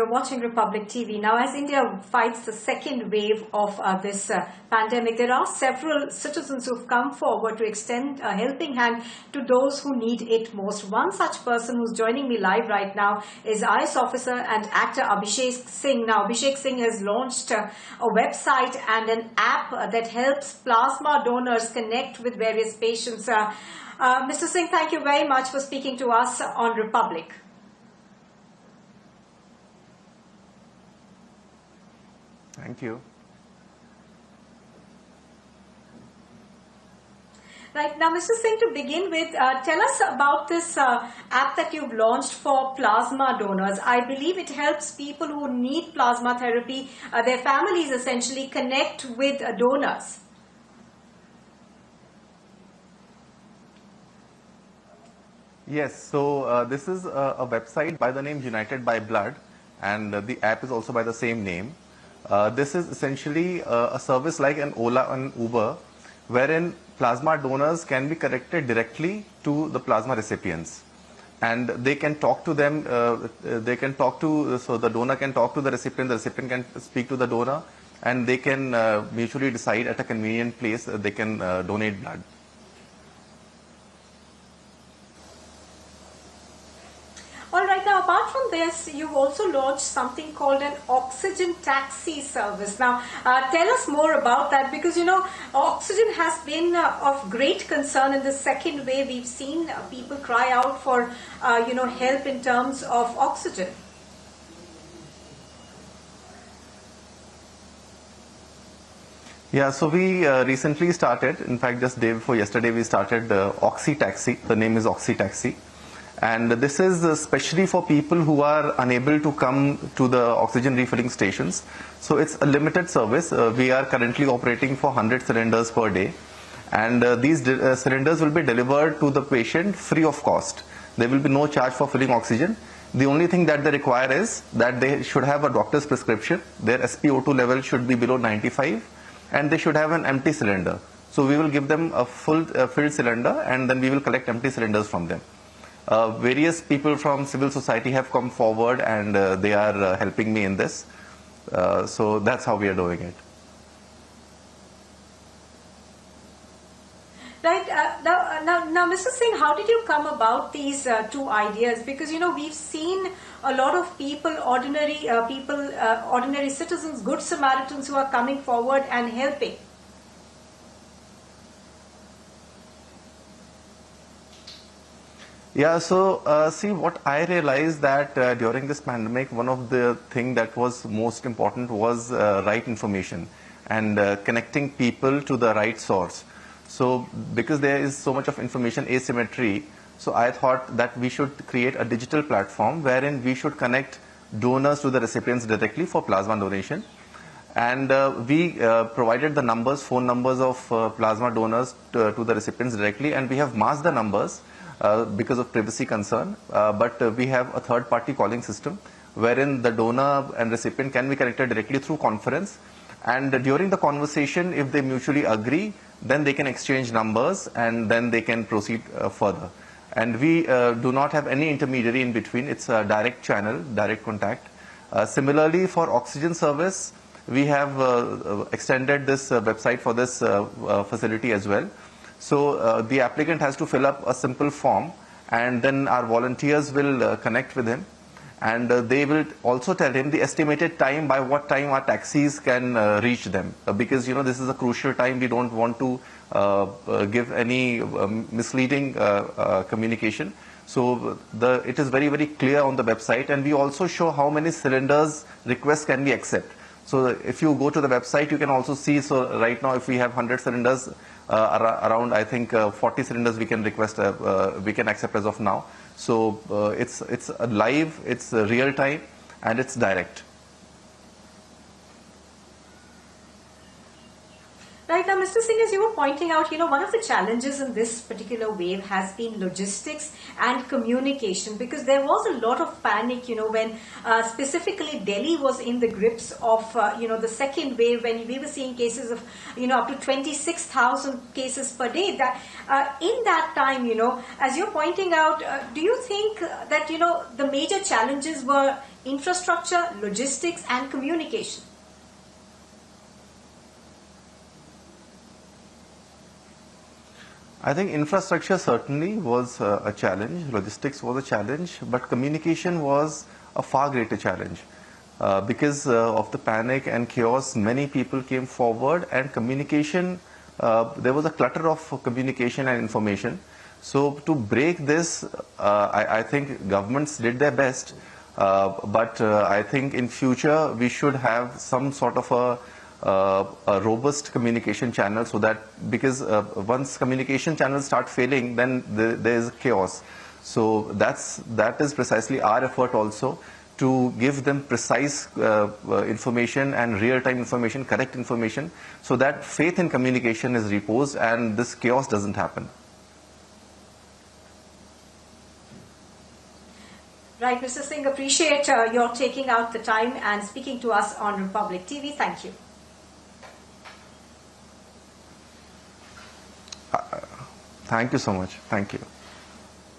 you're watching Republic TV. Now, as India fights the second wave of this pandemic, there are several citizens who've come forward to extend a helping hand to those who need it most. One such person who's joining me live right now is IS officer and actor Abhishek Singh. Now, Abhishek Singh has launched a website and an app that helps plasma donors connect with various patients. Mr. Singh, thank you very much for speaking to us on Republic. Thank you. Right. Now, Mr. Singh, to begin with, tell us about this app that you've launched for plasma donors. I believe it helps people who need plasma therapy, their families essentially, connect with donors. Yes, so this is a website by the name United by Blood, and the app is also by the same name. This is essentially a service like an Ola and Uber, wherein plasma donors can be connected directly to the plasma recipients. And they can talk to them, so the donor can talk to the recipient can speak to the donor, and they can mutually decide at a convenient place they can donate blood. All right, now apart from this, you've also launched something called an oxygen taxi service. Now, tell us more about that, because, you know, oxygen has been of great concern in the second wave. We've seen people cry out for, help in terms of oxygen. Yeah, so we recently started, in fact, just day before yesterday, we started Oxy Taxi. The name is Oxy Taxi. And this is especially for people who are unable to come to the oxygen refilling stations. So it's a limited service. We are currently operating for 100 cylinders per day. And these cylinders will be delivered to the patient free of cost. There will be no charge for filling oxygen. The only thing that they require is that they should have a doctor's prescription. Their SpO2 level should be below 95. And they should have an empty cylinder. So we will give them a full filled cylinder, and then we will collect empty cylinders from them. Various people from civil society have come forward, and they are helping me in this. So that's how we are doing it. Right. Now, Mr. Singh, how did you come about these two ideas? Because, you know, we've seen a lot of people, ordinary citizens, good Samaritans who are coming forward and helping. Yeah, so see, what I realized that during this pandemic, one of the things that was most important was right information and connecting people to the right source. So because there is so much of information asymmetry, so I thought that we should create a digital platform wherein we should connect donors to the recipients directly for plasma donation. And we provided the phone numbers of plasma donors to the recipients directly, and we have masked the numbers because of privacy concern, but we have a third-party calling system wherein the donor and recipient can be connected directly through conference, and during the conversation, if they mutually agree, then they can exchange numbers, and then they can proceed further. And we do not have any intermediary in between. It's a direct channel, direct contact. Similarly, for oxygen service, we have extended this website for this facility as well. So the applicant has to fill up a simple form, and then our volunteers will connect with him, and they will also tell him the estimated time, by what time our taxis can reach them, because, you know, this is a crucial time. We don't want to give any misleading communication. So it is very, very clear on the website, and we also show how many cylinders requests can we accept. So if you go to the website, you can also see, so right now if we have 100 cylinders, around, I think, 40 cylinders we can request, we can accept as of now. So it's live, it's real time, and it's direct. Right now, Mr. Singh, as you were pointing out, one of the challenges in this particular wave has been logistics and communication, because there was a lot of panic, when specifically Delhi was in the grips of, the second wave, when we were seeing cases of, up to 26,000 cases per day. That in that time, as you're pointing out, do you think that, the major challenges were infrastructure, logistics, and communication? I think infrastructure certainly was a challenge, logistics was a challenge, but communication was a far greater challenge. Because of the panic and chaos, many people came forward, and communication, there was a clutter of communication and information. So to break this, I think governments did their best, but I think in future we should have some sort of a robust communication channel, so that, because once communication channels start failing, then there is chaos. So that is precisely our effort also, to give them precise information and real-time information, correct information, so that faith in communication is reposed and this chaos doesn't happen. Right, Mr. Singh, appreciate your taking out the time and speaking to us on Republic TV. Thank you. Thank you so much. Thank you.